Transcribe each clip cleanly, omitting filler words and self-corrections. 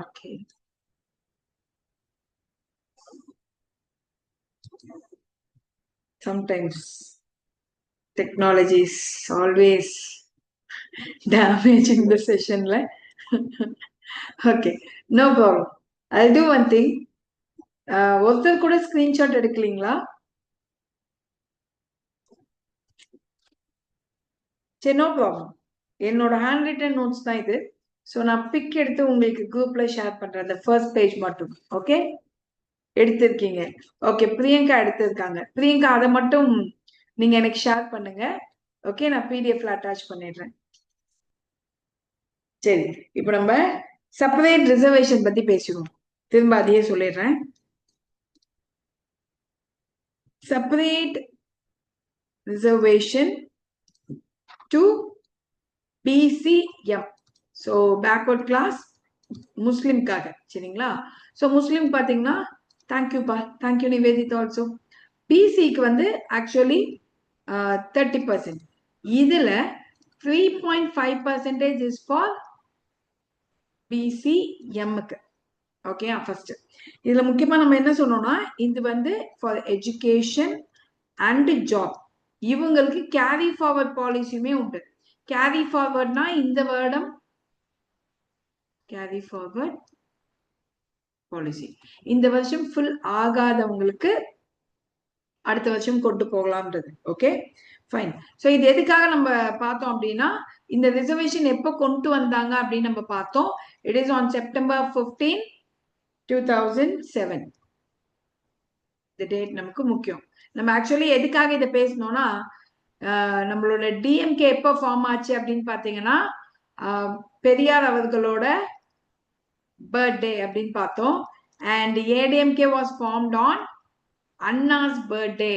Okay. Sometimes technology is always damaging the session, right? Okay, no problem. I'll do one thing. ஒருத்தர் கூட screenshot எடுக்கலீங்களா? சரி, no problem. என்னோட hand return notes தான் இது. So நான் big எடுத்து உங்களுக்கு குரூப்ல ஷேர் பண்றேன். அந்த ஃபர்ஸ்ட் பேஜ் மட்டும். ஓகே, எடுத்திருக்கீங்க. ஓகே, பிரியங்கா எடுத்திருக்காங்க. பிரியங்கா அதை மட்டும் நீங்க எனக்கு ஷேர் பண்ணுங்க. ஓகே, நான் பிடிஎஃப்ல அட்டாச் பண்ணிடுறேன். சரி, இப்போ நம்ம செப்பரேட் ரிசர்வேஷன் பத்தி பேசுவோம். திரும்ப அதையே சொல்லிடுறேன். Separate reservation to BCM. So backward class முஸ்லிம்காக. சரிங்களா? ஸோ முஸ்லிம் பார்த்தீங்கன்னா தேங்க்யூப்பா, தேங்க்யூ நிவேதிதா ஆல்சோ. பிசிக்கு வந்து ஆக்சுவலி 30%. இதுல 3.5% இஸ் ஃபார் பிசிஎம்க்கு. ஓகே, ஃபர்ஸ்ட் இதுல முக்கியமா நம்ம என்ன சொன்னோம்னா, இது வந்து ஃபார் எஜுகேஷன் அண்ட் ஜாப். இவங்களுக்கு கேரி ஃபார்வர்ட் பாலிசியுமே உண்டு. கேரி ஃபார்வர்ட்னா இந்த வருடம் கேரி ஃபார்வர்ட் பாலிசி இந்த வருஷம் ஃபுல் ஆகாதவங்களுக்கு அடுத்த வருஷம் கொண்டு போகலாம்ன்றது. Okay, fine. ஸோ இது எதுக்காக நம்ம பார்த்தோம் அப்படின்னா, இந்த ரிசர்வேஷன் எப்போ கொண்டு வந்தாங்க அப்படின்னு நம்ம பார்த்தோம். It is on September 15, 2007. இந்த டேட் நமக்கு முக்கியம். நம்ம ஆக்சுவலி எதுக்காக இதை பேசணும்னா, நம்மளோட டிஎம்கே எப்போ ஃபார்ம் ஆச்சு அப்படின்னு பார்த்தீங்கன்னா, பெரியார் அவர்களோட பர்த்டே அப்படின்னு பார்த்தோம். And ADMK was formed on Anna's birthday.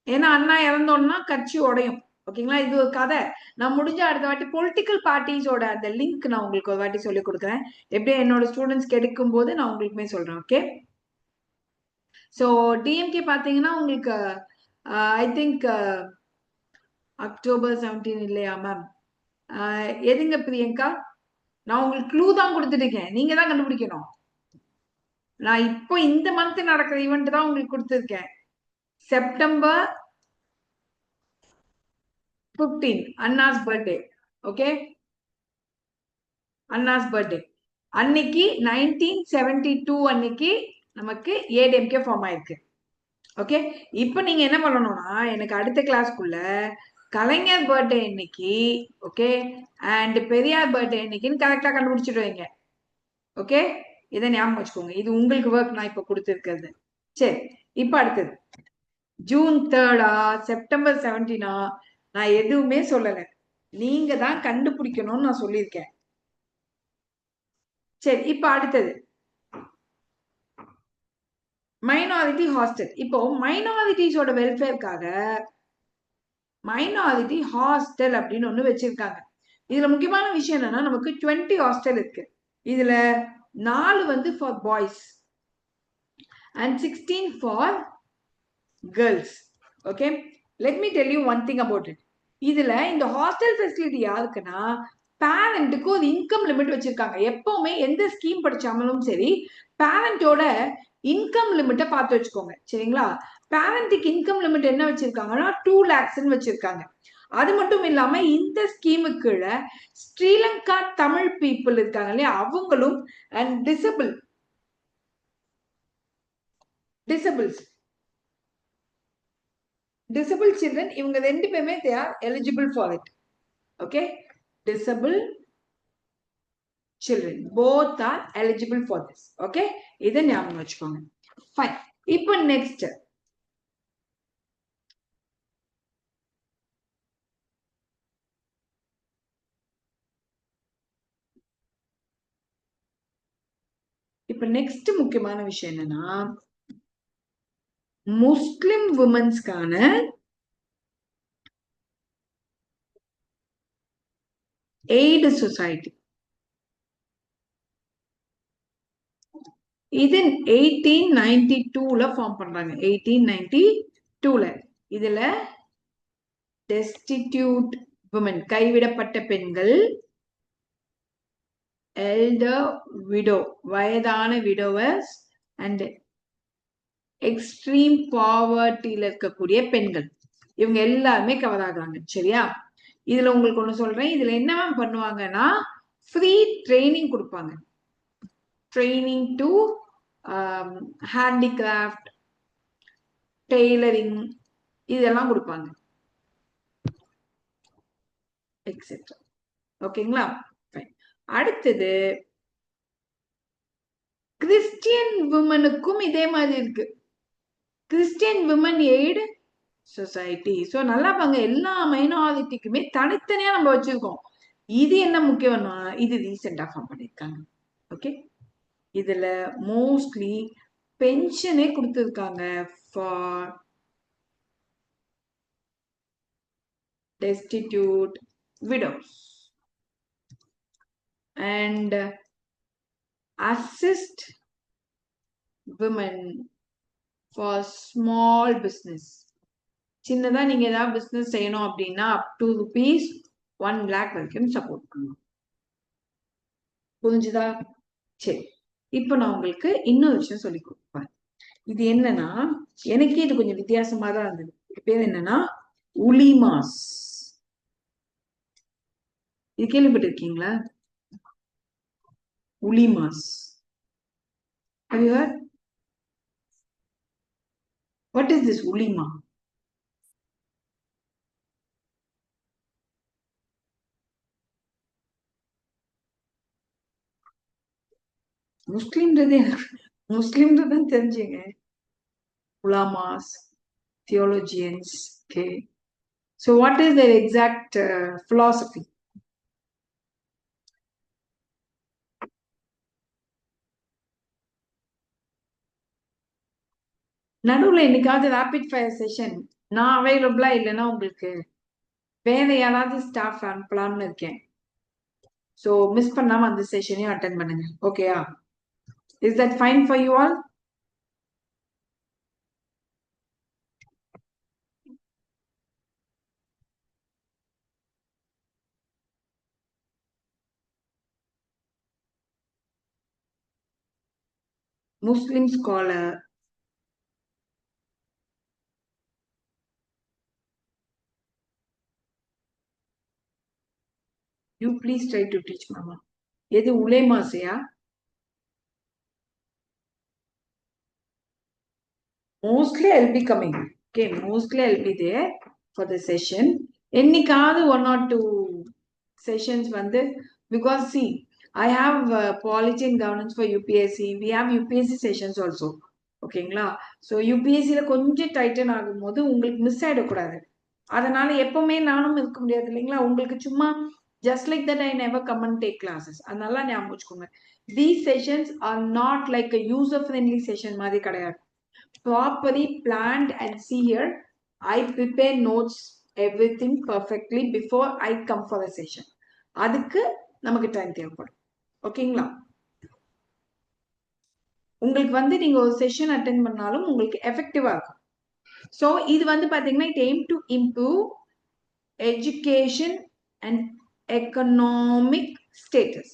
ஏன்னா அண்ணா இறந்தோம்னா கட்சி உடையும். ஓகேங்களா? இது ஒரு கதை. நான் முடிஞ்ச அடுத்த வாட்டி பொலிட்டிக்கல் பார்ட்டிஸோட அந்த லிங்க் நான் உங்களுக்கு ஒரு வாட்டி சொல்லி கொடுக்குறேன். எப்படியும் என்னோட ஸ்டூடெண்ட்ஸ்க்கு எடுக்கும் போது நான் உங்களுக்குமே சொல்றேன். ஓகே, ஸோ டிஎம்கே பார்த்தீங்கன்னா உங்களுக்கு ஐ திங்க் அக்டோபர் 17 இல்லையா மேம்? எதுங்க பிரியங்கா? நான் உங்களுக்கு க்ளூ தான் கொடுத்துருக்கேன், நீங்க தான் கண்டுபிடிக்கணும். நான் இப்போ இந்த மந்த் நடக்கிற ஈவெண்ட் தான் உங்களுக்கு கொடுத்துருக்கேன். September 15, Anna's birthday. Okay, Anna's birthday அன்னைக்கு 1972 அன்னைக்கு நமக்கு ஏடிஎம்கே ஃபார்ம் ஆயிருக்கு. ஓகே, இப்போ நீங்க என்ன பண்ணணும்னா, எனக்கு அடுத்த கிளாஸ்க்குள்ள கலைஞர் பர்த்டே இன்னைக்கு, ஓகே, அண்ட் பெரியார் பர்த்டே இன்னைக்குன்னு கரெக்டா கண்டுபிடிச்சிடுவீங்க. ஓகே, இதை ஞாபகம் வச்சுக்கோங்க. இது உங்களுக்கு ஒர்க் நான் இப்ப கொடுத்துருக்கிறது. சரி, இப்ப அடுத்தது ஜூன் 3 செப்டம்பர் 17 நான் எதுவுமே சொல்லல, நீங்க தான் கண்டுபிடிக்கணும்னு நான் சொல்லியிருக்கேன். சரி, இப்ப அடுத்தது மைனாரிட்டி ஹாஸ்டல். இப்போ மைனாரிட்டிஸோட வெல்ஃபேர்க்காக மைனாரிட்டி ஹாஸ்டல் அப்படின்னு ஒண்ணு வச்சிருக்காங்க. இதுல முக்கியமான விஷயம் என்னன்னா, நமக்கு 20 ஹாஸ்டல் இருக்கு. இதுல 4 வந்து for boys and 16 for girls. Okay, let me tell you one thing about it. இதுல இந்த ஹாஸ்டல் ஃபெசிலிட்டி யாருக்குன்னா, பேரண்ட்டுக்கு ஒரு இன்கம் லிமிட் வச்சிருக்காங்க. எப்பவுமே எந்த ஸ்கீம் படிச்சாலும் சரி, பேரண்டோட இன்கம் லிமிட்டை பார்த்து வச்சுக்கோங்க. சரிங்களா? பேரண்ட்டுக்கு இன்கம் லிமிட் என்ன வச்சிருக்காங்கன்னா 2 lakhs வச்சிருக்காங்க. அது மட்டும் இல்லாம இந்த ஸ்கீமுக்கு ஸ்ரீலங்கா தமிழ் பீப்புள் இருக்காங்க இல்லையா, அவங்களும் அண்ட் டிசபிள் சில்ட்ரன், இவங்க 2 பேருமே they are eligible for it. Okay, disable children both are eligible for this. Okay, இதை ஞாபகம் வச்சுக்கோங்க. ஃபைன். இப்போ நெக்ஸ்ட் முக்கியமான விஷயம் என்னன்னா, முஸ்லிம் உமன்ஸ்க்கான எய்டு சொசைட்டி. இது 1892 ஃபார்ம் பண்றாங்க. 1892 இதுல டெஸ்டிடியூட் விமன், கைவிடப்பட்ட பெண்கள், elder widow, வயதான widowers and எக்ஸ்ட்ரீம் பாவர்ட்டியில இருக்கக்கூடிய பெண்கள், இவங்க எல்லாருமே கவர் ஆகுறாங்க. சரியா? இதுல உங்களுக்கு ஒண்ணு சொல்றேன். இதுல என்ன பண்ணுவாங்கன்னா ஃப்ரீ ட்ரைனிங் கொடுப்பாங்க. ட்ரைனிங் டு ஹேண்டிகிராஃப்ட், டெய்லரிங், இதெல்லாம் கொடுப்பாங்க எக்ஸெட்ரா. ஓகேங்களா? அடுத்தது கிறிஸ்டியன் விமனுக்கும் இதே மாதிரி இருக்கு. Christian women aid society. So நல்லா பாங்க, எல்லா மைனாரிட்டிக்குமே தனித்தனியா நம்ம வச்சிருக்கோம். இது என்ன முக்கியம்னா இது ரீசெண்டா ஃபார்ம் பண்ணிருக்காங்க. ஓகே, இதுல மோஸ்ட்லி பென்ஷனே கொடுத்துருக்காங்க for destitute widows and assist women for small business. சின்னதா நீங்க ஏதாவது பிசினஸ் செய்யணும் அப்படின்னா up to rupees 1 lakh வரைக்கும் சப்போர்ட் பண்ணணும். புரிஞ்சுதா? சரி, இப்போ நான் உங்களுக்கு இன்னொரு விஷயம் சொல்லி கொடுப்பேன். இது என்னன்னா எனக்கே இது கொஞ்சம் வித்தியாசமா தான் இருந்தது. இது பேர் என்னன்னா உலிமாஸ். இது கேள்விப்பட்டிருக்கீங்களா? உலிமாஸ். Have you heard? What is this ulima? முஸ்லிம்ன்றது தெரிஞ்சுங்க. Ulamas, theologians. Okay. So what is their exact philosophy? நடுவுல என்னைக்காவது ரேபிட் ஃபயர் செஷன் நான் அவைலபிளா இல்லைன்னா உங்களுக்கு வேற யாராவது ஸ்டாஃப் அனுப்பலாம்னு இருக்கேன். ஸோ மிஸ் பண்ணாம அந்த செஷனையும் அட்டென்ட் பண்ணுங்க. ஓகேயா? Is that fine for you all? Muslim scholar you please try to teach mama. எது உலேமாஸையா? Mostly I'll be coming. Okay, mostly I'll be there for the session. என்னைக்காவது 1 or 2 sessions வந்து, because see, I have policy and governance for UPSC. We have UPSC sessions also. ஓகேங்களா? So யூபிஎஸ்சியில கொஞ்சம் Titan ஆகும்போது உங்களுக்கு miss ஆயிடக்கூடாது. அதனால எப்பவுமே நானும் இருக்க முடியாது இல்லைங்களா? உங்களுக்கு சும்மா just like that I never come and take classes. அதனால ஞாபகம் வச்சுக்கோங்க. These sessions are not like a user friendly session மாதிரி கிடையாது. Properly planned, and see here I prepare notes everything perfectly before I come for a session. அதுக்கு நமக்கு time தேவைப்படும். ஓகேங்களா? உங்களுக்கு வந்து நீங்க ஒரு செஷன் அட்டென்ட் பண்ணாலும் உங்களுக்கு எஃபெக்டிவா இருக்கும். ஸோ இது வந்து பாத்தீங்கன்னா it aim to improve education and economic status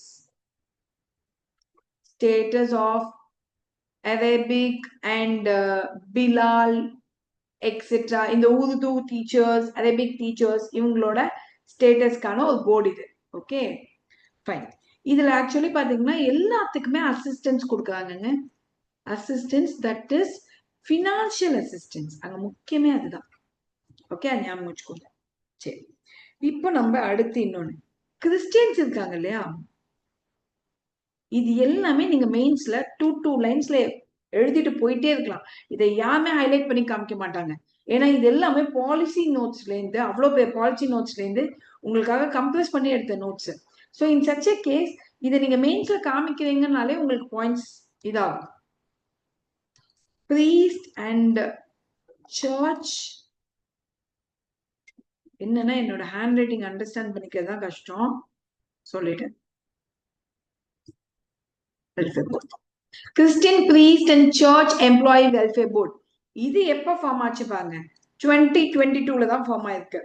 of Arabic and Bilal etcetera, இந்த உருது டீச்சர்ஸ், அரபிக் டீச்சர்ஸ், இவங்களோட ஸ்டேட்டஸ்க்கான ஒரு போர்டு இது. Okay fine. இதுல ஆக்சுவலி பாத்தீங்கன்னா எல்லாத்துக்குமே அசிஸ்டன்ஸ் கொடுக்குறாங்கங்க. Assistance, that is financial assistance. அங்க முக்கியமே அதுதான். ஓகே, ஞாபகம் வச்சுக்கோங்க. சரி, இப்போ நம்ம அடுத்து இன்னொன்னு, கிறிஸ்டியன்ஸ் இருக்காங்க இல்லையா? இது எல்லாமே நீங்க மெயின்ஸ்ல 2 லைன்ஸ்ல எழுதிட்டு போயிட்டே இருக்கலாம். இதை யாருமே ஹைலைட் பண்ணி காமிக்க மாட்டாங்க. ஏன்னா இது எல்லாமே பாலிசி நோட்ஸ்ல இருந்து, அவ்வளோ பேர் பாலிசி நோட்ஸ்ல இருந்து உங்களுக்காக கம்ப்ரஸ் பண்ணி எடுத்த notes. So in such a case இதை நீங்க மெயின்ஸ்ல காமிக்கிறீங்கனாலே உங்களுக்கு பாயிண்ட்ஸ் இதாகும். priest and church என்னன்னா என்னோட ஹேண்ட் ரைட்டிங் அண்டர்ஸ்டாண்ட் பண்ணிக்கிறது தான் கஷ்டம். சொல்லிட்டேன். Christian priest and church employee welfare board. இது எப்ப ஃபார்ம் ஆச்சு பாருங்க, 2022ல தான் ஃபார்ம் ஆயிருக்கு.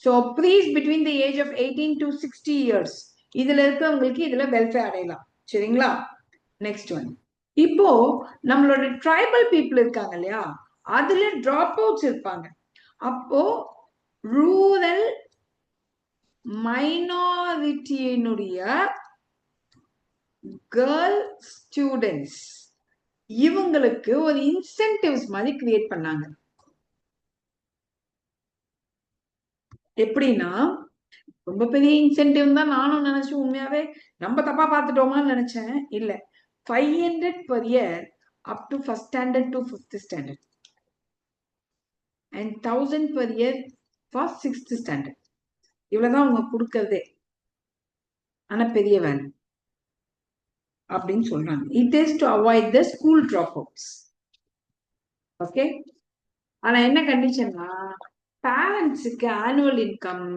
So priest between the age of 18 to 60 years, இதுல இருக்கிறவங்களுக்கு இதுல வெல்ஃபேர் அடையலாம். சரிங்களா? நெக்ஸ்ட் ஒன், இப்போ நம்மளோட ட்ரைபல் பீப்புள் இருக்காங்க இல்லையா, அதுல டிராப் அவுட்ஸ் இருப்பாங்க. அப்போ ரூரல் மைனாரிட்டியினுடைய கேர்ள் ஸ்டூடெண்ட்ஸ் இவங்களுக்கு ஒரு இன்சென்டிவ்ஸ் மாதிரி கிரியேட் பண்ணாங்க. எப்படின்னா, ரொம்ப பெரிய இன்சென்டிவ் தான் நானும் நினைச்சேன். உண்மையாவே நம்ம தப்பா பார்த்துட்டோமான்னு நினைச்சேன். இல்ல, 500 per year up to first standard to 5th standard and 1000 per year for 6th standard. இவ்வளவுதான் அவங்க கொடுக்கறதே. ஆனா பெரிய வேலை அப்படின்னு சொல்றாங்க. It is to avoid the school drop outs. Okay, ஆனா என்ன கண்டிஷன்னா, பேரண்ட்ஸுக்கு ஆனுவல் இன்கம்,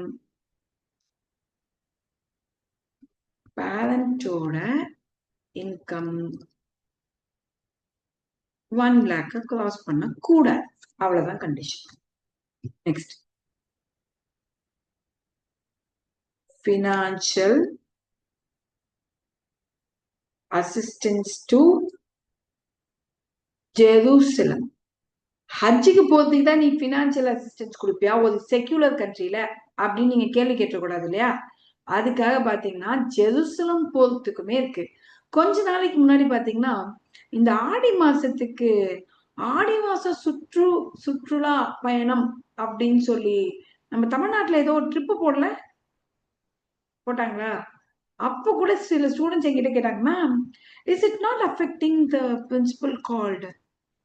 பேரண்டோட இன்கம் 1 lakh கிராஸ் பண்ண கூட, அவ்வளவுதான் condition. Next, financial assistance to Jerusalem. ஹஜ்ஜுக்கு போறதுக்கு தான் நீ பினான்சியல் அசிஸ்டன்ஸ் கொடுப்பியா ஒரு செக்யூலர் கண்ட்ரில அப்படின்னு நீங்க கேள்வி கேட்டக்கூடாது இல்லையா? அதுக்காக பாத்தீங்கன்னா ஜெருசலம் போறதுக்குமே இருக்கு. கொஞ்ச நாளைக்கு முன்னாடி பாத்தீங்கன்னா இந்த ஆடி மாசத்துக்கு ஆடி மாசம் சுற்றுலா பயணம் அப்படின்னு சொல்லி நம்ம தமிழ்நாட்டுல ஏதோ ஒரு ட்ரிப்பு போட்டாங்களா? அப்ப கூட சில ஸ்டூடெண்ட்ஸ் என்கிட்ட கேட்டாங்க, ma'am is it not affecting the principle called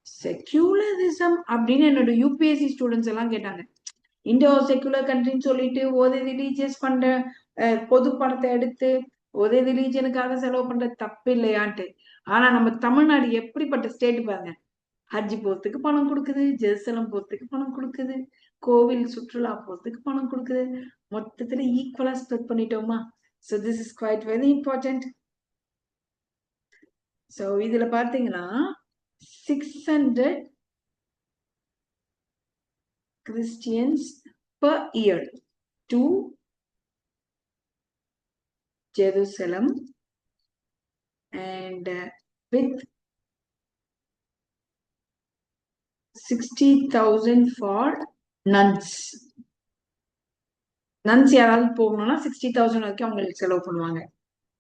secularism அப்படின்னு என்னோட யூபிஎஸ்சி ஸ்டூடெண்ட்ஸ் எல்லாம் கேட்டாங்க. இந்தியா செக்யூலர் கண்ட்ரின்னு சொல்லிட்டு ஒரு ரிலீஜியஸ் பண்ற பொது பணத்தை எடுத்து ஒரு ரிலீஜனுக்காக செலவு பண்ற தப்பு இல்லையான்ட்டு. ஆனா நம்ம தமிழ்நாடு எப்படிப்பட்ட ஸ்டேட் பாருங்க. ஹஜ்ஜி போறதுக்கு பணம் கொடுக்குது, ஜெருசலம் போறதுக்கு பணம் கொடுக்குது, கோவில் சுற்றுலா போறதுக்கு பணம் கொடுக்குது. மொத்தத்துல ஈக்குவலா spread பண்ணிட்டோமா? So this is quite very important. So இதுல பாத்தீங்கன்னா 600 Christians per year to Jerusalem and with 60,000 for nuns. nuns யாராவது போகணும்னா 60,000 வரைக்கும் அவங்களுக்கு செலவு பண்ணுவாங்க.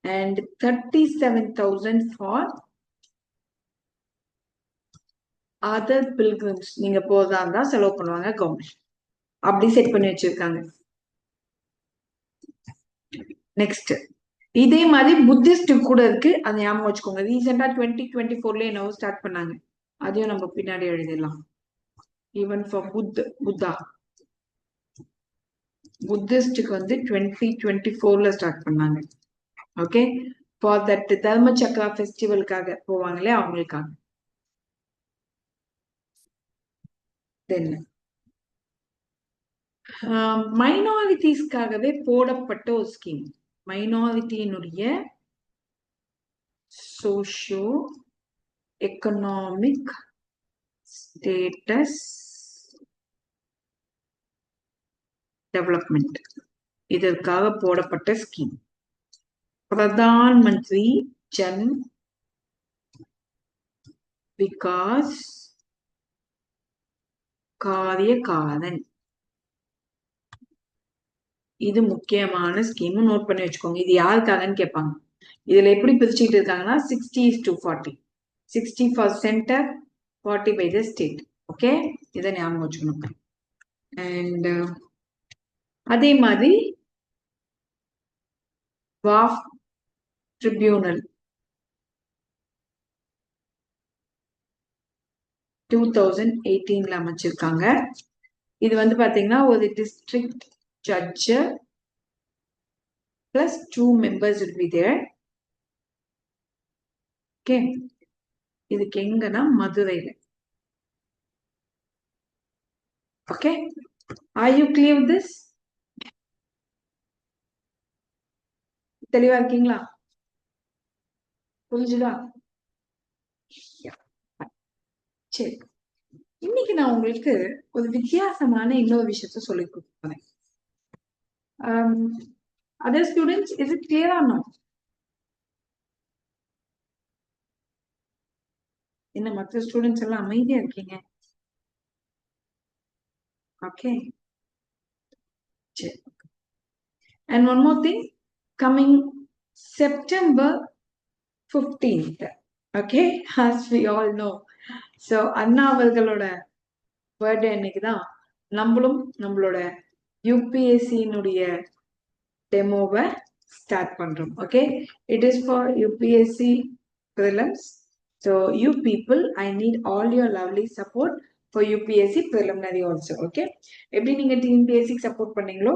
and 37,000 for other pilgrims. நீங்க போறதா இருந்தா செலவு பண்ணுவாங்க கவர்மெண்ட். அப்படி செட் பண்ணி வச்சிருக்காங்க. நெக்ஸ்ட், இதே மாதிரி புத்திஸ்ட் கூட இருக்கு, அதை ஞாபகம் வச்சுக்கோங்க. ரீசெண்டா 2024 என்னவோ ஸ்டார்ட் பண்ணாங்க. அதையும் நம்ம பின்னாடி எழுதிடலாம். ஈவன் ஃபார் புத்தா புத்திஸ்டுக்கு வந்து 2024 ஸ்டார்ட் பண்ணாங்க. ஓகே, ஃபார் தட் தர்ம சக்ரா ஃபெஸ்டிவலுக்காக போவாங்களே அவங்களுக்காக. தென் மைனாரிட்டிஸ்க்காகவே போடப்பட்ட ஒரு ஸ்கீம். மைனாரிட்டியினுடைய சோஷியோ எக்கனாமிக் ஸ்டேட்டஸ் டெவலப்மெண்ட், இதற்காக போடப்பட்ட ஸ்கீம் பிரதான் மந்திரி ஜன் விகாஸ் காரியகாரன். இது முக்கியமான ஸ்கீம், நோட் பண்ணி வச்சுக்கோங்க. இது யாருக்காகன்னு கேட்பாங்க. இதுல எப்படி பிரிச்சுட்டு இருக்காங்கன்னா 60:40, 60 for center, 40 by the state. Okay, இதை ஞாபகம் வச்சுக்கணும். அண்ட் அதே மாதிரி வாஃப் ட்ரிபியூனல் 2018 அமைச்சிருக்காங்க. இது வந்து பாத்தீங்கன்னா ஒரு district judge plus 2 members will be there. Okay, இதுக்கு எங்கன்னா மதுரையில. Okay, are you clear with this? தெளிவா இருக்கீங்களா? புரிஞ்சுதா? சரி, இன்னைக்கு நான் உங்களுக்கு ஒரு வித்தியாசமான இன்னொரு விஷயத்த சொல்லி கொடுப்பேன். Other students, is it clear or not? என்ன மற்ற ஸ்டூடெண்ட்ஸ் எல்லாம் அமைதியா இருக்கீங்க? Okay. And one more thing, coming September 15th, okay, as we all know. So அண்ணா அவர்களோட பர்த்டே அன்னைக்கு தான் நம்மளும் நம்மளோட யூபிஎஸ்சியினுடைய டெமோவை ஸ்டார்ட் பண்றோம். Okay, it is for UPSC prelims. So you people, I need all your lovely support for UPSC preliminary also. Okay, எப்படி நீங்க TNPSC support பண்ணீங்களோ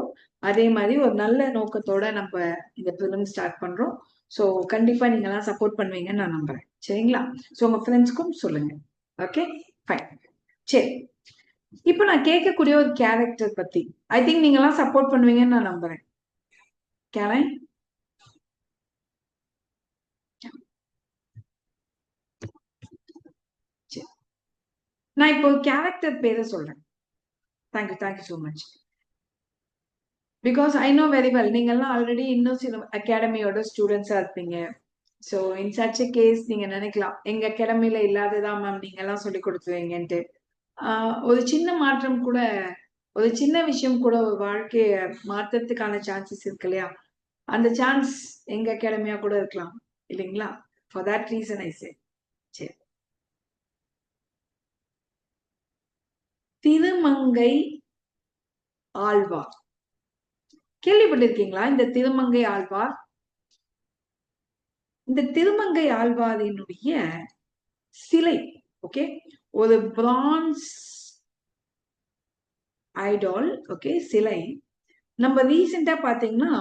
அதே மாதிரி ஒரு நல்ல நோக்கத்தோட நம்ம இந்த ப்ரிலிம் ஸ்டார்ட் பண்றோம். ஸோ கண்டிப்பா நீங்க எல்லாம் சப்போர்ட் பண்ணுவீங்கன்னு நான் நம்புறேன். சரிங்களா? ஸோ உங்க ஃப்ரெண்ட்ஸ்க்கும் சொல்லுங்க. Okay, fine. சரி, இப்போ நான் கேட்கக்கூடிய ஒரு கேரக்டர் பத்தி ஐ திங்க் நீங்க எல்லாம் சப்போர்ட் பண்ணுவீங்கன்னு நான் நம்புறேன். கேரன், நான் இப்போ கேரக்டர் பேரை சொல்றேன். Thank you so much. Because I know very well நீங்கெல்லாம் ஆல்ரெடி இன்னும் சில அகாடமியோட ஸ்டூடெண்ட்ஸா இருப்பீங்க. So in such a case நீங்க நினைக்கலாம் எங்க அகாடமியில இல்லாததான் மேம் நீங்க எல்லாம் சொல்லி கொடுத்துருவீங்கன்ட்டு. ஒரு சின்ன மாற்றம் கூட, ஒரு சின்ன விஷயம் கூட ஒரு வாழ்க்கைய மாற்றத்துக்கான சான்சஸ் இருக்கு இல்லையா? அந்த சான்ஸ் எங்க அகாடமியா கூட இருக்கலாம் இல்லைங்களா? ஃபார் தட் ரீசன் ஐ சே. சரி, திருமங்கை ஆழ்வார் கேள்விப்பட்டிருக்கீங்களா? இந்த திருமங்கை ஆழ்வார், இந்த திருமங்கை ஆழ்வாரினுடைய சிலை, ஓகே, ஒரு பிரான்ஸ் ஐடால், ஓகே, சிலை நம்ம ரீசெண்டா பாத்தீங்கன்னா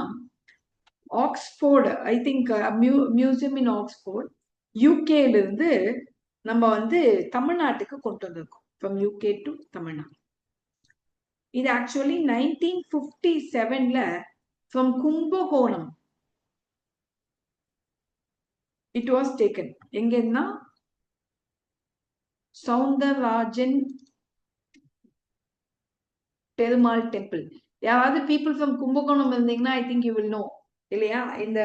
Oxford, I think museum in Oxford, யூகேல இருந்து நம்ம வந்து தமிழ்நாட்டுக்கு கொண்டு வந்திருக்கோம். From UK to Tamil Nadu. இது ஆக்சுவலி 1957ல from Kumbakonam it was taken. எங்கன்னா சவுந்தரராஜன் பெருமாள் டெம்பிள். யாராவது பீப்புள் ஃப்ரம் கும்பகோணம் இருந்தீங்கன்னா I think you will know இல்லையா? இந்த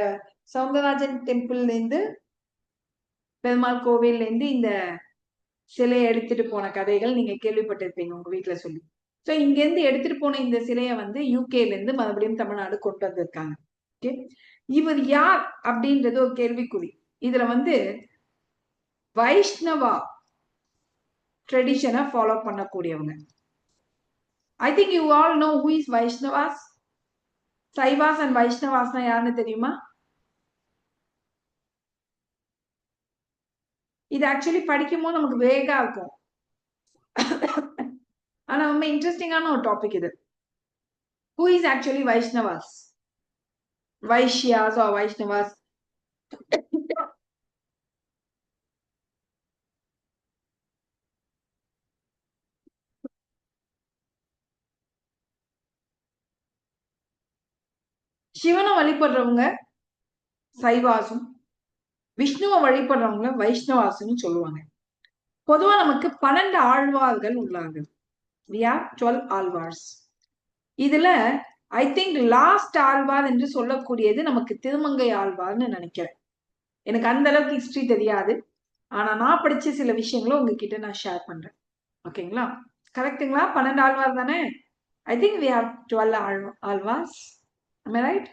சவுந்தரராஜன் டெம்பிள்ல இருந்து, பெருமாள் கோவில்ல இருந்து இந்த சிலையை எடுத்துட்டு போன கதைகள் நீங்க கேள்விப்பட்டிருப்பீங்க உங்க வீட்டுல சொல்லி. ஸோ இங்க இருந்து எடுத்துட்டு போன இந்த சிலையை வந்து யூகேல இருந்து மறுபடியும் தமிழ்நாடு கொண்டு வந்திருக்காங்க. ஓகே, இவர் யார் அப்படின்றது ஒரு கேள்விக்குறி. இதுல வந்து வைஷ்ணவா ட்ரெடிஷனை ஃபாலோ பண்ணக்கூடியவங்க. I think you all know who is Vaishnavas. Saivas and வைஷ்ணவாஸ்னா யாருன்னு தெரியுமா? இது ஆக்சுவலி படிக்கும் போது நமக்கு வேகா இருக்கும். ஆனா ரொம்ப இன்ட்ரெஸ்டிங்கான ஒரு டாபிக் இது. Who is actually Vaishnavas, Vaishyas or Vaishnavas? சிவனை வழிபடுறவங்க சைவாசும், விஷ்ணுவை வழிபடுறவங்க வைஷ்ணவாசுன்னு சொல்லுவாங்க. பொதுவா நமக்கு 12 ஆழ்வார்கள் உள்ளார்கள். We have 12 Alvars. இதுல ஐ திங்க் லாஸ்ட் ஆழ்வார் என்று சொல்லக்கூடியது நமக்கு திருமங்கை ஆழ்வார்னு நினைக்கிறேன். எனக்கு அந்த அளவுக்கு ஹிஸ்டரி தெரியாது. ஆனா நான் படிச்ச சில விஷயங்களும் உங்ககிட்ட நான் ஷேர் பண்றேன். ஓகேங்களா? கரெக்டுங்களா? 12 ஆழ்வார் தானே? I think we have 12 Alvars. Am I right?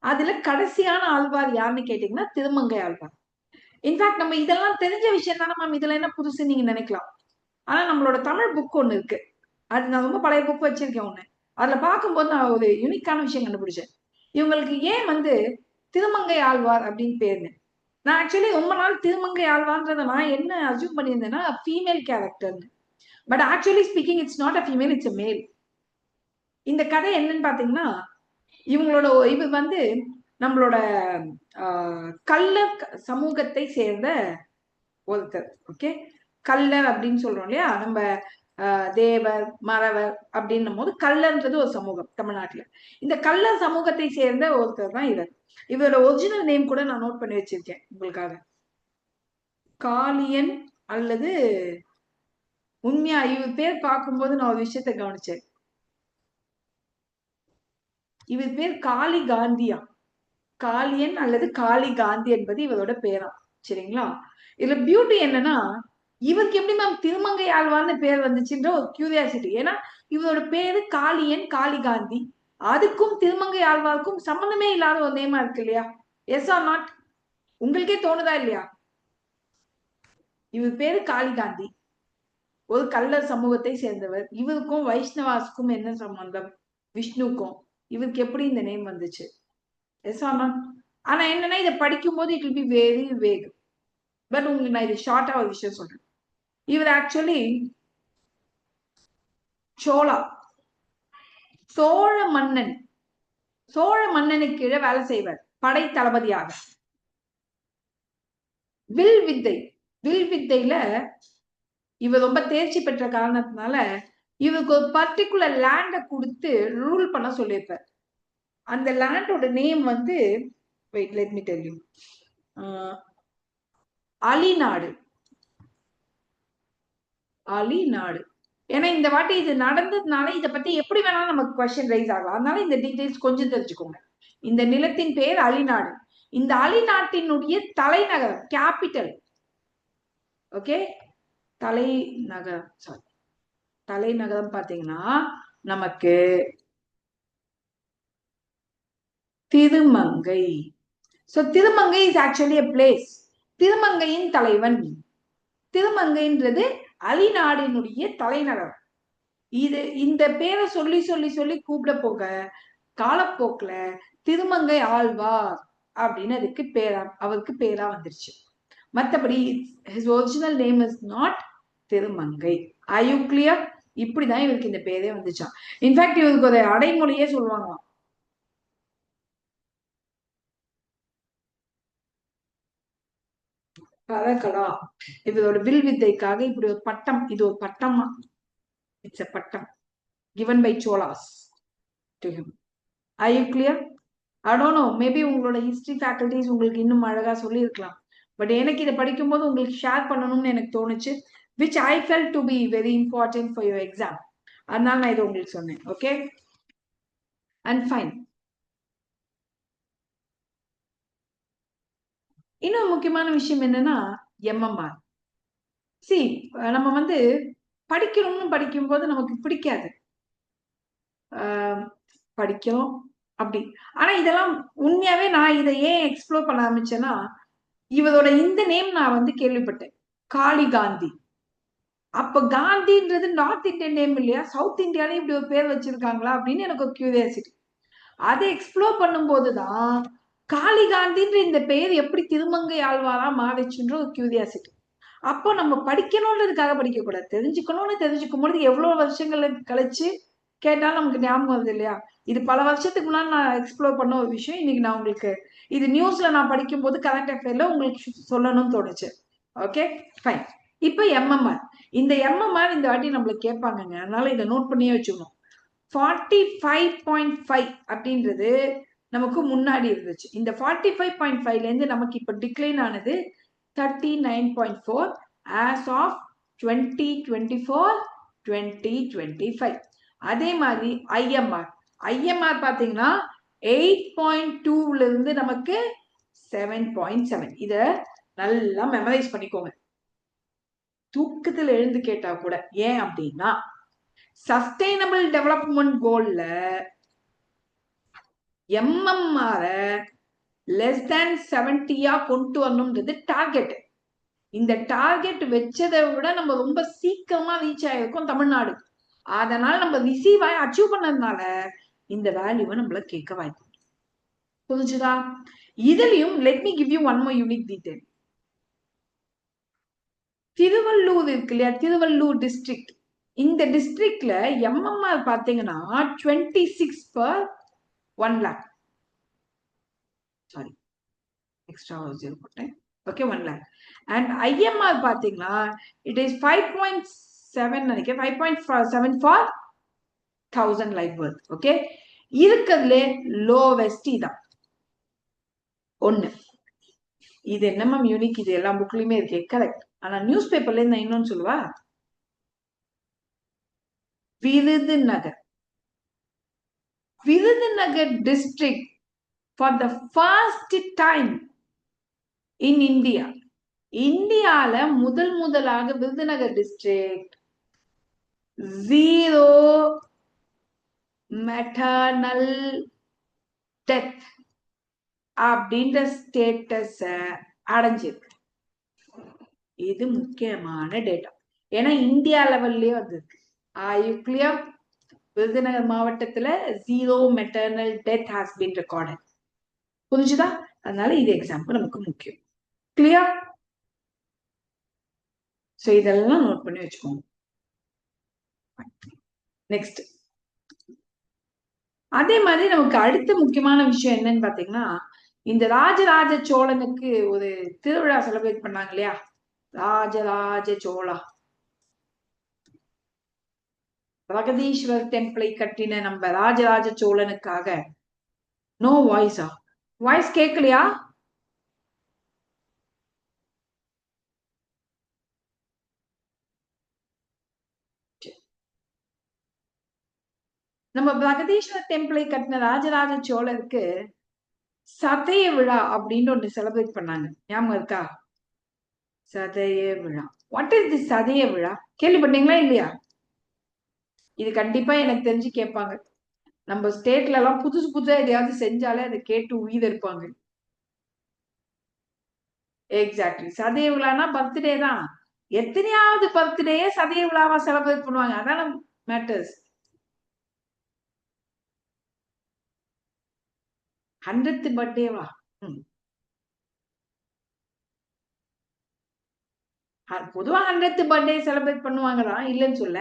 அதுல கடைசியான ஆழ்வார் யாருன்னு கேட்டீங்கன்னா திருமங்கை ஆழ்வார். இன்ஃபேக்ட் நம்ம இதெல்லாம் தெரிஞ்ச விஷயம் தானே மேம், இதுல என்ன புதுசு நீங்க நினைக்கலாம். ஆனா நம்மளோட தமிழ் புக் ஒண்ணு இருக்கு, அது நான் ரொம்ப பழைய புக் வச்சிருக்கேன் ஒண்ணு. அதுல பார்க்கும்போது நான் ஒரு யூனிக்கான விஷயம் கண்டுபிடிச்சேன். இவங்களுக்கு ஏன் வந்து திருமங்கை ஆழ்வார் அப்படின்னு பேருன்னு. நான் ஆக்சுவலி ரொம்ப நாள் திருமங்கை ஆழ்வார்ன்றத நான் என்ன அசியூம் பண்ணியிருந்தேன்னா ஃபீமேல் கேரக்டர்னு. But actually speaking it's not a female, it's a male. இந்த கதை என்னன்னு பாத்தீங்கன்னா, இவங்களோட இது வந்து நம்மளோட கள்ளர் சமூகத்தை சேர்ந்த ஒருத்தர். ஓகே, கள்ளர் அப்படின்னு சொல்றோம் இல்லையா நம்ம, தேவர் மறவர் அப்படின்னும் போது கள்ளன்றது ஒரு சமூகம் தமிழ்நாட்டுல. இந்த கள்ளர் சமூகத்தை சேர்ந்த ஒருத்தர் தான் இவர். இவரோட ஒரிஜினல் நேம் கூட நான் நோட் பண்ணி வச்சிருக்கேன் உங்களுக்காக. காளியன் அல்லது உண்மையா இவர் பேர் பார்க்கும்போது நான் ஒரு விஷயத்த கவனிச்சேன். இவர் பேர் காளி காந்தியா, காளியன் அல்லது காளி காந்தி என்பது இவரோட பேரா. சரிங்களா? இதுல பியூட்டி என்னன்னா, இவருக்கு எப்படி மேம் திருமங்கை ஆழ்வார்னு பேர் வந்துச்சுன்ற ஒரு கியூரியாசிட்டி. ஏன்னா இவரோட பேரு காளியன் காளி காந்தி, அதுக்கும் திருமங்கை ஆழ்வாருக்கும் சம்பந்தமே இல்லாத ஒரு நேமா இருக்கு இல்லையா? Yes or not? உங்களுக்கே தோணுதா இல்லையா? இவர் பேரு காளி காந்தி, ஒரு கள்ளர் சமூகத்தை சேர்ந்தவர். இவருக்கும் வைஷ்ணவாஸ்க்கும் என்ன சம்பந்தம்? விஷ்ணுக்கும். இவருக்கு எப்படி இந்த நேம் வந்துச்சு? Yes or not? ஆனா என்னன்னா இதை படிக்கும் போது it will be very vague. But உங்களுக்கு நான் இது ஷார்ட்டா ஒரு விஷயம் சொல்றேன். இவர் ஆக்சுவலி சோழா, சோழ மன்னன், சோழ மன்னனுக்கு கீழே வேலை செய்வார் படை தளபதியாக. வில் வித்தை, வில் வித்தையில இவர் ரொம்ப தேர்ச்சி பெற்ற காரணத்தினால இவருக்கு ஒரு பர்டிகுலர் லேண்ட கொடுத்து ரூல் பண்ண சொல்லியிருப்பார். அந்த லேண்டோட நேம் வந்து wait let me tell you, Alinadu. Alinadu. ஏன்னா இந்த வாட்டி இது நடந்ததுனால இதை பத்தி எப்படி வேணாலும் நமக்கு கொஸ்டின் ரைஸ் ஆகலாம். அதனால இந்த டீடைல்ஸ் கொஞ்சம் தெரிஞ்சுக்கோங்க. இந்த நிலத்தின் பெயர் அலிநாடு. இந்த அலிநாட்டினுடைய தலைநகரம், கேபிட்டல், ஓகே, தலைநகரம், சாரி, தலைநகரம் பாத்தீங்கன்னா நமக்கு Thirumangai. So Thirumangai is actually a place. திருமங்கையின் தலைவன். திருமங்கைன்றது அலிநாடினுடைய தலைநகரம். இது இந்த பேரை சொல்லி சொல்லி சொல்லி கூப்பிட போக காலப்போக்குல திருமங்கை ஆழ்வார் அப்படின்னு அதுக்கு பேரா, அவருக்கு பேரா வந்துருச்சு. மற்றபடி his original name is not Thirumangai. Are you clear? இப்படிதான் இவருக்கு இந்த பேரே வந்துச்சான். இன்ஃபேக்ட் இவருக்கு ஒரு அடைமொழியே சொல்லுவாங்களாம். பரகலா. இவரோட வில் வித்தைக்காக இப்படி ஒரு பட்டம், இது ஒரு பட்டமா, இட்ஸ் a பட்டம் given by Cholas to him. Are you clear? I don't know, maybe உங்களோட ஹிஸ்டரி ஃபேக்கல்டிஸ் உங்களுக்கு இன்னும் அழகா சொல்லி இருக்கலாம். பட் எனக்கு இதை படிக்கும் போது உங்களுக்கு ஷேர் பண்ணணும்னு எனக்கு தோணுச்சு, which I felt to be very important for your exam. அதனால நான் இதை உங்களுக்கு சொன்னேன். Okay and fine. இன்னொரு முக்கியமான விஷயம் என்னன்னா எம்எம்ஆர். சி, நம்ம வந்து படிக்கணும்னு படிக்கும் போது நமக்கு பிடிக்காது, படிக்கிறோம் அப்படி. ஆனா இதெல்லாம் உண்மையாவே நான் இதை ஏன் எக்ஸ்ப்ளோர் பண்ண ஆரம்பிச்சேன்னா, இவரோட இந்த நேம் நான் வந்து கேள்விப்பட்டேன், காளி காந்தி. அப்ப காந்தின்றது நார்த் இந்தியன் நேம் இல்லையா? சவுத் இந்தியாலே இப்படி ஒரு பேர் வச்சிருக்காங்களா அப்படின்னு எனக்கு ஒரு கியூரியாசிட்டி. அதை எக்ஸ்ப்ளோர் பண்ணும் போதுதான் காளி காந்தின்ற இந்த பெயர் எப்படி திருமங்கை ஆழ்வாரா மாறிச்சுன்ற ஒரு கியூரியாசிட்டி. அப்போ நம்ம படிக்கணும்ன்றதுக்காக படிக்க கூடாது, தெரிஞ்சுக்கணும்னு தெரிஞ்சுக்கும் பொழுது எவ்வளவு வருஷங்கள் கழிச்சு கேட்டாலும் நமக்கு ஞாபகம் வருது இல்லையா? இது பல வருஷத்துக்கு முன்னாடி நான் எக்ஸ்ப்ளோர் பண்ண ஒரு விஷயம். இன்னைக்கு நான் உங்களுக்கு இது நியூஸ்ல நான் படிக்கும் போது கரண்ட் அஃபேர்ல உங்களுக்கு சொல்லணும்னு தோணுச்சு. Okay fine. இப்ப எம்எம்ஆர், இந்த எம்எம்ஆர் இந்த வாட்டி நம்மளுக்கு கேட்பாங்க, அதனால இதை நோட் பண்ணியே வச்சுக்கணும். 45.5 அப்படின்றது நமக்கு முன்னாடி இருந்துச்சு. இந்த 45.5ல இருந்து நமக்கு இப்ப டிக்ளைன் ஆனது 39.4 as of 2024-2025. அதே மாதிரி ஐஎம்ஆர், ஐஎம்ஆர் பாத்தீங்கன்னா 8.2ல இருந்து நமக்கு 7.7. இத நல்லா மெமரைஸ் பண்ணிக்கோங்க, தூக்கத்துல எழுந்து கேட்டா கூட. ஏன் அப்படின்னா சஸ்டைனபிள் டெவலப்மெண்ட் கோல்ல எம்எம்ஆர லெஸ் தேன் 70 கொண்டு வரணும்ன்றது டார்கெட். இந்த டார்கெட் வச்சதை விட நம்ம ரொம்ப சீக்கிரமா ரீச் ஆயிருக்கோம் தமிழ்நாடு. அதனால நம்ம ரிசீவ் ஆகி அச்சீவ் பண்ணதுனால இந்த வேல்யூவை நம்மள கேட்க வாய்ப்பு. புரிஞ்சுதா? இதுலயும் let me give you one more unique detail. Tiruvallur இருக்கு இல்லையா, திருவள்ளூர் டிஸ்ட்ரிக்ட். இந்த டிஸ்ட்ரிக்ட்ல எம்எம்ஆர் பாத்தீங்கன்னா 26/1 lakh. சாரி, எக்ஸ்ட்ரா 0 போட்டேன். Okay, 1 lakh. அண்ட் ஐஎம்ஆர் பாத்தீங்கன்னா இட் இஸ் 5.7 நினைக்கிறேன், 5.7 ஃபார் 1000 லைஃப் பர்த். ஓகே, இருக்கிறதுல லோவெஸ்ட் தான் ஒண்ணு. இது என்னமா யூனிக், இது எல்லா புக்லயுமே இருக்கு, கரெக்ட். ஆனா நியூஸ் பேப்பர்ல இருந்து இன்னொன்னு சொல்லுவா, Virudhunagar. Virudhunagar district for the first time in India. இந்தியால முதலாக Virudhunagar district zero maternal death அப்படின்ற ஸ்டேட்டஸ அடைஞ்சிருக்கு. இது முக்கியமான டேட்டா. ஏன்னா இந்தியா லெவல்லயே வந்திருக்கு. கிளியர்? விருதுநகர் மாவட்டத்துல zero maternal death has been recorded. புரிஞ்சுதா? அதனால இது எக்ஸாம்பிள் நமக்கு முக்கியம். கிளியர்? சோ இதெல்லாம் நோட் பண்ணி வச்சுக்கோங்க. நெக்ஸ்ட், அதே மாதிரி நமக்கு அடுத்த முக்கியமான விஷயம் என்னன்னு பாத்தீங்கன்னா, இந்த ராஜராஜ சோழனுக்கு ஒரு திருவிழா செலிப்ரேட் பண்ணாங்க இல்லையா? ராஜராஜ சோழா பிரகதீஸ்வர் டெம்பிளை கட்டின நம்ம ராஜராஜ சோழனுக்காக. நோ வாய்ஸா? வாய்ஸ் கேட்கலையா? நம்ம பிரகதீஸ்வர் டெம்பிளை கட்டின ராஜராஜ சோழருக்கு சதய விழா அப்படின்னு ஒண்ணு செலிப்ரேட் பண்ணாங்க. ஞாபகம் இருக்கா? சதய விழா. வாட் இஸ் தி சதய விழா? கேள்விப்பட்டீங்களா இல்லையா? இது கண்டிப்பா எனக்கு தெரிஞ்சு கேட்பாங்க. நம்ம ஸ்டேட்ல எல்லாம் புதுசு புதுசா எதையாவது செஞ்சாலே அதை கேட்டு உயிர் இருப்பாங்க. எக்ஸாக்ட்லி. சதய விழானா பர்த்டே தான். எத்தனையாவது பர்த்டேயே சதய விழாவா செலிப்ரேட் பண்ணுவாங்க. அதான மேட்டர்ஸ். 100th பர்த்டேவா? பொதுவா 100th பர்த்டே செலிப்ரேட் பண்ணுவாங்கதான், இல்லைன்னு சொல்ல.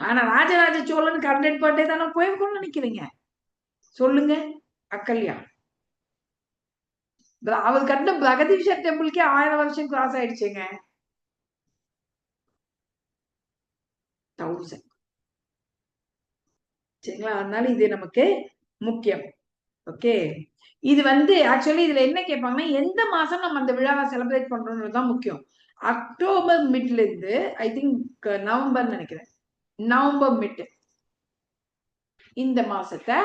ஆனா ராஜராஜ சோழனுக்கு 100th பர்த்டே தானே போயிருக்கும்னு நினைக்கிறீங்க? சொல்லுங்க அக்கல்யா. அவர் கட்டின பிரகதீஸ்வர் டெம்பிளுக்கே 1000 வருஷம் கிராஸ் ஆயிடுச்சுங்க. 1000. சரிங்களா? அதனால இது நமக்கு முக்கியம். ஓகே. இது ஆக்சுவலி இதுல என்ன கேட்பாங்கன்னா, எந்த மாசம் நம்ம அந்த விழாவை செலிப்ரேட் பண்றோம்ன்றதுதான் முக்கியம். அக்டோபர் மிட்ல இருந்து ஐ திங்க் நவம்பர் நினைக்கிறேன். நவம்பர் மிட் இந்த மாசத்தை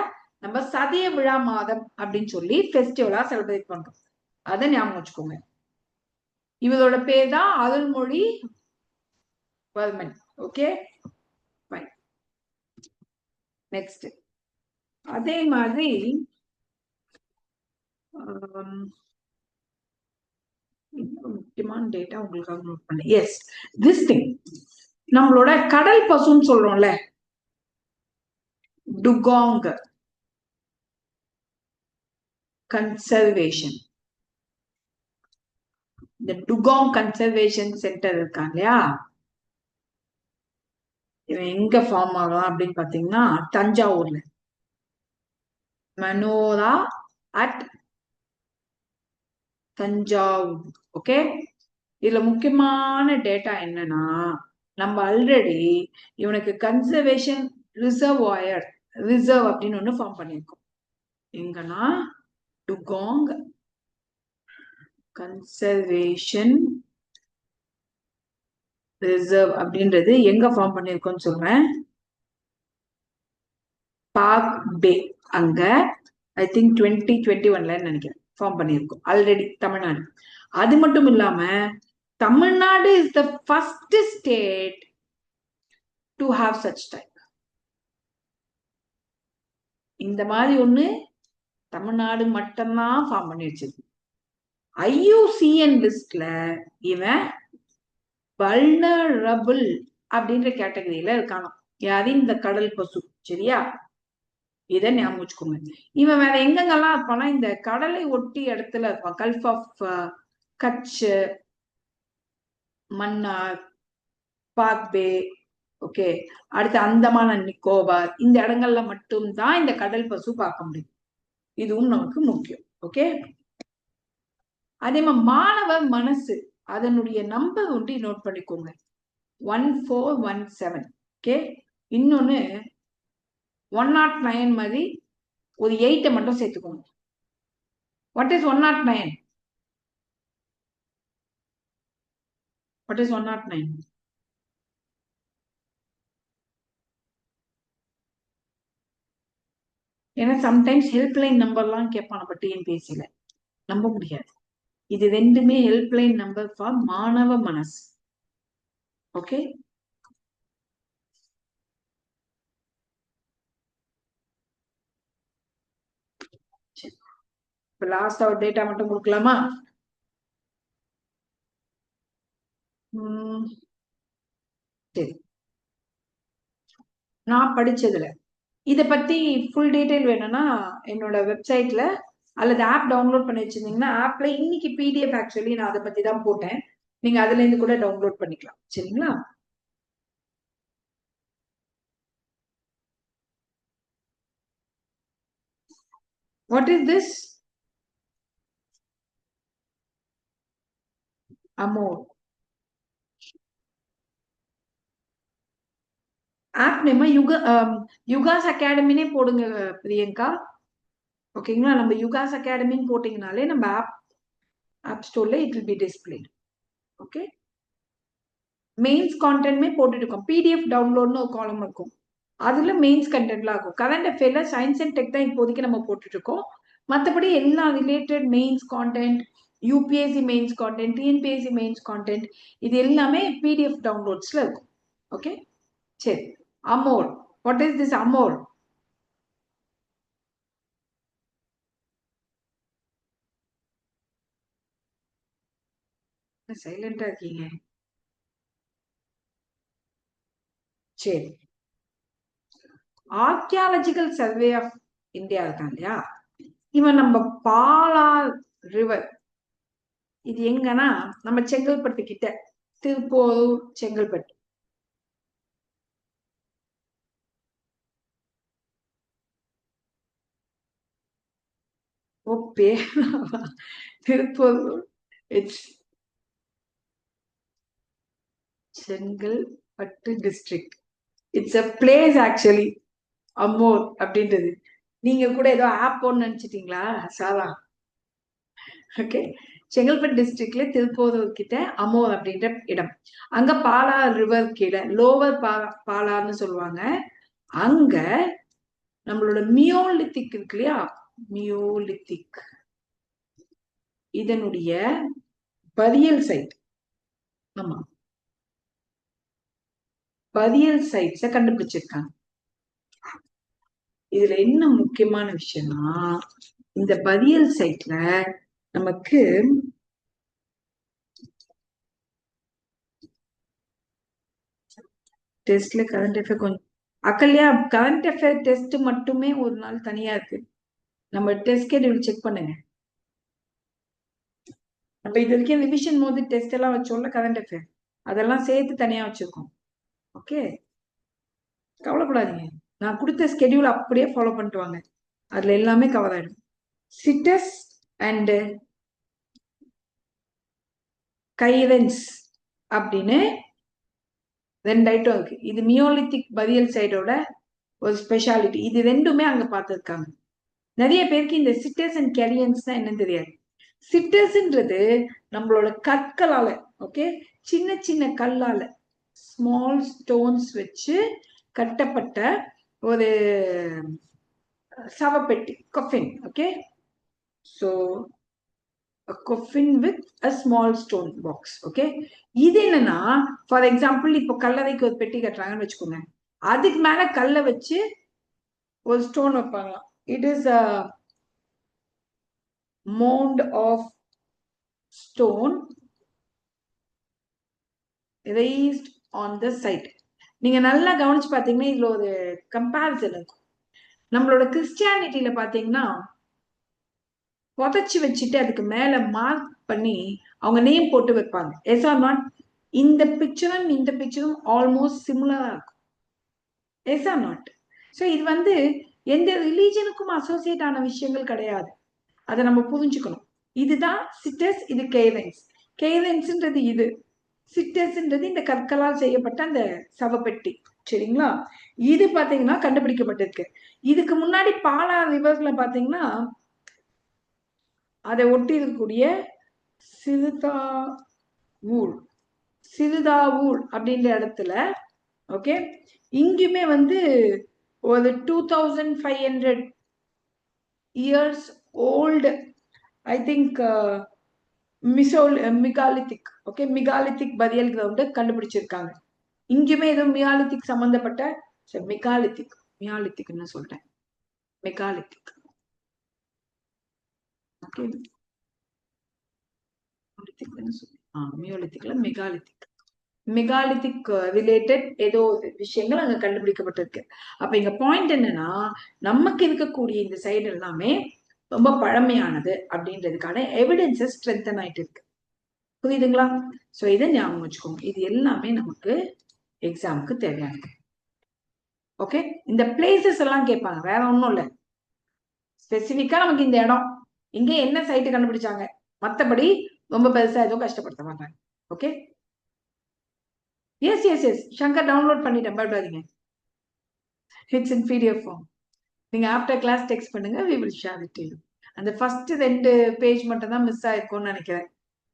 நம்ம சதய விழா மாதம் அப்படின்னு சொல்லி ஃபெஸ்டிவலா செலிப்ரேட் பண்றோம். அதை ஞாபகம் வச்சுக்கோங்க. இவரோட பேர் தான் அருள்மொழி வர்மன். Okay, next. அதே மாதிரி முக்கியமான டேட்டா உங்களுக்காக நோட் பண்ணேன். எஸ், திஸ் திங் நம்மளோட கடல் பசுன்னு சொல்றோம்ல, டுகாங் கன்சர்வேஷன். இந்த டுகாங் கன்சர்வேஷன் சென்டர் இருக்காங்க இல்லையா? இவன் எங்க ஃபார்ம் ஆகலாம் அப்படின்னு பாத்தீங்கன்னா, தஞ்சாவூர்ல மனோரா அட் தஞ்சாவூர். ஓகே. இதுல முக்கியமான டேட்டா என்னன்னா, நம்ம ஆல்ரெடி இவனுக்கு கன்சர்வேஷன் ரிசர்வாயர் ரிசர்வ் அப்படின்னு ஒண்ணு ஃபார்ம் பண்ணியிருக்கோம். எங்கன்னா டுகாங் கன்சர்வேஷன் ரிசர்வ் அப்படின்றது எங்க ஃபார்ம் பண்ணிருக்கோம்னு சொல்றேன். பார்க் பே அங்க ஐ திங்க் 2021 நினைக்கிறேன் ஃபார்ம் பண்ணிருக்கோம் ஆல்ரெடி தமிழ்நாடு. அது மட்டும் இல்லாம Tamil Nadu is the first state to have such type. இந்த மாதிரி ஒண்ணு தமிழ்நாடு மட்டும்தான் ஃபார்ம் பண்ணி வச்சிருக்கு. ஐயூசிஎன் லிஸ்ட்ல இவன் வல்னரபிள் அப்படின்ற கேட்டகரியில இருக்கானோ. யாரு? இந்த கடல் பசு. சரியா? இதை ஞாபகம் வச்சுக்கோங்க. இவன் வேற எங்கெங்கெல்லாம் இருப்பான்னா, இந்த கடலை ஒட்டி இடத்துல இருப்பான். Gulf of Kutch, Mannar, Palk Bay, okay, அடுத்து அந்தமான் அண்ட் நிக்கோபார், இந்த இடங்கள்ல மட்டும்தான் இந்த கடல் பசு பார்க்க முடியும். இதுவும் நமக்கு முக்கியம். ஓகே. அதே மாதிரி மாணவர் மனசு, அதனுடைய நம்பர் ஒன்று நோட் பண்ணிக்கோங்க, 1417. ஓகே. இன்னொன்னு 109 மாதிரி ஒரு 8 மட்டும் சேர்த்துக்கோங்க. What is 109? What is 109? ஏன்னா சம்டைம்ஸ் ஹெல்ப்லைன் நம்பர்லாம் கேட்பான் நம்ம டிஎன்பிஎஸ்சியில, நம்ப முடியாது. இது ரெண்டுமே ஹெல்ப்லைன் நம்பர் ஃபார் மாணவ மனசு. ஓகே, இப்ப லாஸ்டா ஒரு டேட்டா மட்டும் கொடுக்கலாமா? சரி, நான் படிச்சதுல இத பத்தி ஃபுல் டீடைல் வேணும்னா என்னோட வெப்சைட்ல அல்லது ஆப் டவுன்லோட் பண்ணி வச்சிருந்தீங்கன்னா ஆப்ல இன்னைக்கு பிடிஎஃப் ஆக்சுவலி நான் அதை பத்தி தான் போட்டேன். நீங்க அதுல இருந்து கூட டவுன்லோட் பண்ணிக்கலாம். சரிங்களா? What is this? அமோர் ஆப் நேம் யுகாஸ் அகாடமினே போடுங்க பிரியங்கா. ஓகேங்களா? நம்ம யுகாஸ் அகாடமின்னு போட்டீங்கனாலே நம்ம ஆப் ஸ்டோர்ல it will be display. Okay, mains கான்டென்ட்மே போட்டுட்டு இருக்கோம். பிடிஎஃப் டவுன்லோட்னு ஒரு காலம் இருக்கும், அதுல மெயின்ஸ் கண்டென்ட்லாம் இருக்கும். கரண்ட் அஃபேர்ல சயின்ஸ் அண்ட் டெக் தான் இப்போதைக்கு நம்ம போட்டுட்டு இருக்கோம். மற்றபடி எல்லா related mains content, UPSC mains content, TNPSC mains content, இது எல்லாமே பிடிஎஃப் டவுன்லோட்ஸ்ல இருக்கும். ஓகே, சரி. Amor, what is this Amor? சைலண்டா இருக்கீங்க. சரி, ஆர்கியாலஜிக்கல் சர்வே ஆஃப் இந்தியா இருக்கான் இல்லையா, இவன் நம்ம பாலார் ரிவர், இது எங்கன்னா நம்ம செங்கல்பட்டு கிட்ட, திருப்போரூர் செங்கல்பட்டு. ஓப்பே Thiruporur, it's Chengalpattu district. It's a place actually, Ammor அப்படின்றது. நீங்க கூட ஏதோ ஆப் ஒன்னு நினைச்சிட்டீங்களா சாரா? ஓகே, செங்கல்பட்டு டிஸ்ட்ரிக்ட்ல திருப்போரூர் கிட்ட அமோர் அப்படின்ற இடம். அங்க பாலா ரிவர் கீழே லோவர் பாலான்னு சொல்லுவாங்க. அங்க நம்மளோட மியோலித்திக் இருக்கு இல்லையா, மியோலித்திக், இதனுடைய பதியல் சைட். ஆமா, பதியல் சைட்ஸ கண்டுபிடிச்சிருக்காங்க. இதுல என்ன முக்கியமான விஷயம்னா, இந்த பதியல் சைட்ல நமக்கு டெஸ்ட்ல கரண்ட் அஃபேர் கொஞ்சம் அக்கல்லையா, கரண்ட் அஃபேர் டெஸ்ட் மட்டுமே ஒரு நாள் தனியா இருக்கு. நம்ம டெஸ்ட் ஷெட்யூல் செக் பண்ணுங்க. நம்ம இது வரைக்கும் ரிவிஷன் போது டெஸ்ட் எல்லாம் வச்சோம்ல கரண்ட் அஃபேர், அதெல்லாம் சேர்த்து தனியா வச்சிருக்கோம். ஓகே, கவலைப்படாதீங்க, நான் கொடுத்த ஸ்கெடியூல் அப்படியே ஃபாலோ பண்ணிட்டு வாங்க, அதுல எல்லாமே கவர் ஆயிடும். சிட்டஸ் அண்ட் கைரன்ஸ் அப்படின்னு ரெண்டு ஐட்டம் இருக்கு. இது மியோலித்திக் பதியல் சைடோட ஒரு ஸ்பெஷாலிட்டி. இது ரெண்டுமே அங்க பார்த்துருக்காங்க. நிறைய பேருக்கு இந்த சிட்டஸ் அண்ட் கெரியன்ஸ் தான் என்னன்னு தெரியாது. சிட்டஸ்ன்றது நம்மளோட கற்களால, ஓகே, சின்ன சின்ன கல்லால, ஸ்மால் ஸ்டோன்ஸ் வச்சு கட்டப்பட்ட ஒரு சவப்பெட்டி, coffin. Okay, so coffin with a small stone box. Okay, இது என்னன்னா ஃபார் எக்ஸாம்பிள் இப்போ கல்லறைக்கு ஒரு பெட்டி கட்டுறாங்கன்னு வச்சுக்கோங்க, அதுக்கு மேல கல்லை வச்சு ஒரு ஸ்டோன் வைப்பாங்களாம். It is a mound of stone raised on the site. நீங்க நல்லா கவனிச்சு பாத்தீங்கன்னா இதுல ஒரு கம்பேரிசன் இருக்கும். நம்மளோட கிறிஸ்டியானிட்டியில பாத்தீங்கன்னா புதைச்சு வச்சுட்டு அதுக்கு மேல மார்க் பண்ணி அவங்க நேம் போட்டு வைப்பாங்க. Yes or not? இந்த பிக்சரும் இந்த பிக்சரும் ஆல்மோஸ்ட் சிமிலரா இருக்கும். S or not? ஸோ இது வந்து எந்த ரிலீஜனுக்கும் அசோசியேட் ஆன விஷயங்கள் கிடையாது, அதை நம்ம புரிஞ்சுக்கணும். இதுதான் சிட்டஸ், இது கேரன்ஸ். கேரன்ஸ்ன்றது இது, சிட்டஸ்ன்றது இந்த கற்களால் செய்யப்பட்ட அந்த சவப்பெட்டி. சரிங்களா? இது பாத்தீங்கன்னா கண்டுபிடிக்கப்பட்டிருக்கு. இதுக்கு முன்னாடி பாலா ரிவர்ஸ்ல பாத்தீங்கன்னா அதை ஒட்டி இருக்கக்கூடிய சிறுதாவூர், சிறுதாவூர் அப்படின்ற இடத்துல, ஓகே, இங்குமே வந்து ஒரு 2500 years old, I think megalithic. Okay, megalithic burial ground கண்டுபிடிச்சிருக்காங்க. இங்கேயுமே ஏதோ மியாலித்திக் சம்பந்தப்பட்ட மியாலித்திக்னு சொல்லிட்டேன். மெகாலித்திக். ஓகே, மியோலித்திக்ல மெகாலித்திக். மெகாலித்திக் ரிலேட்டட் ஏதோ விஷயங்கள் அங்க கண்டுபிடிக்கப்பட்டிருக்கு. அப்ப இங்க பாயிண்ட் என்னன்னா, நமக்கு இருக்கக்கூடிய இந்த சைடு எல்லாமே ரொம்ப பழமையானது அப்படின்றதுக்கான எவிடன்சஸ் ஸ்ட்ரென்தன் ஆயிட்டு இருக்கு. புரியுதுங்களா? சோ இதை ஞாபகம் வச்சுக்கோங்க. இது எல்லாமே நமக்கு எக்ஸாமுக்கு தேவையானது. ஓகே, இந்த பிளேசஸ் எல்லாம் கேட்பாங்க, வேற ஒன்றும் இல்லை. ஸ்பெசிபிக்கா நமக்கு இந்த இடம் இங்க என்ன சைட்டு கண்டுபிடிச்சாங்க, மற்றபடி ரொம்ப பெருசா எதுவும் கஷ்டப்படுத்த மாட்டாங்க. Okay, yes yes yes Shankar download பண்ணிட்டேன், பயப்படாதீங்க. It's in PDF form. நீங்க ஆஃப்டர் கிளாஸ் டெக்ஸ்ட் பண்ணுங்க, we will share it to you. அந்த ஃபர்ஸ்ட் 2 பேஜ் மட்டும் தான் மிஸ் ஆயிருக்கும்னு நினைக்கிறேன்.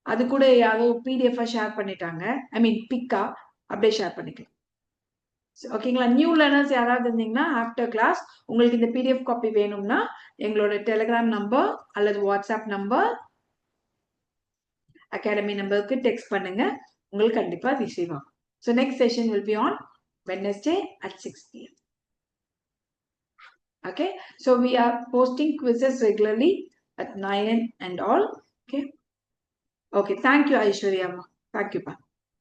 அது கூட யாரோ பிடிஎஃப் ஷேர் பண்ணிட்டாங்க, ஐ மீன் பிக்கா, அப்படியே ஷேர் பண்ணிக்கலாம். ஓகேங்களா? நியூ லேர்னர்ஸ் யாராவது இருந்தீங்கன்னா ஆஃப்டர் கிளாஸ் உங்களுக்கு இந்த பிடிஎஃப் காப்பி வேணும்னா எங்களோட டெலிகிராம் நம்பர் அல்லது வாட்ஸ்அப் நம்பர், அகாடமி நம்பருக்கு டெக்ஸ்ட் பண்ணுங்க, உங்களுக்கு கண்டிப்பா ரிசீவ் ஆகும். So next session will be on Wednesday at 6 p.m. Okay, so we are posting quizzes regularly at 9 and all. Okay, thank you Aishwarya amma, thank you pa.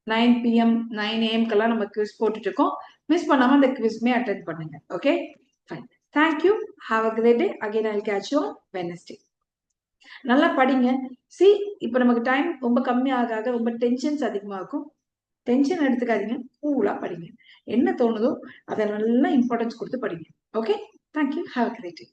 9 p.m. 9 a.m. கெல்லாம் நம்ம quiz போட்டுட்டு இருக்கோம். Miss பண்ணாம அந்த quiz-மே attend பண்ணுங்க. Okay, fine. Thank you, have a great day. Again I'll catch you on Wednesday. நல்லா படிங்க. C, இப்போ நமக்கு டைம் ரொம்ப கம்மி ஆக ரொம்ப டென்ஷன்ஸ் அதிகமா இருக்கும். டென்ஷன் எடுத்துக்காதீங்க, கூலா படிங்க. என்ன தோணுதோ அதை நல்லா இம்பார்ட்டன்ஸ் கொடுத்து படிங்க. Okay, thank you, have a great day.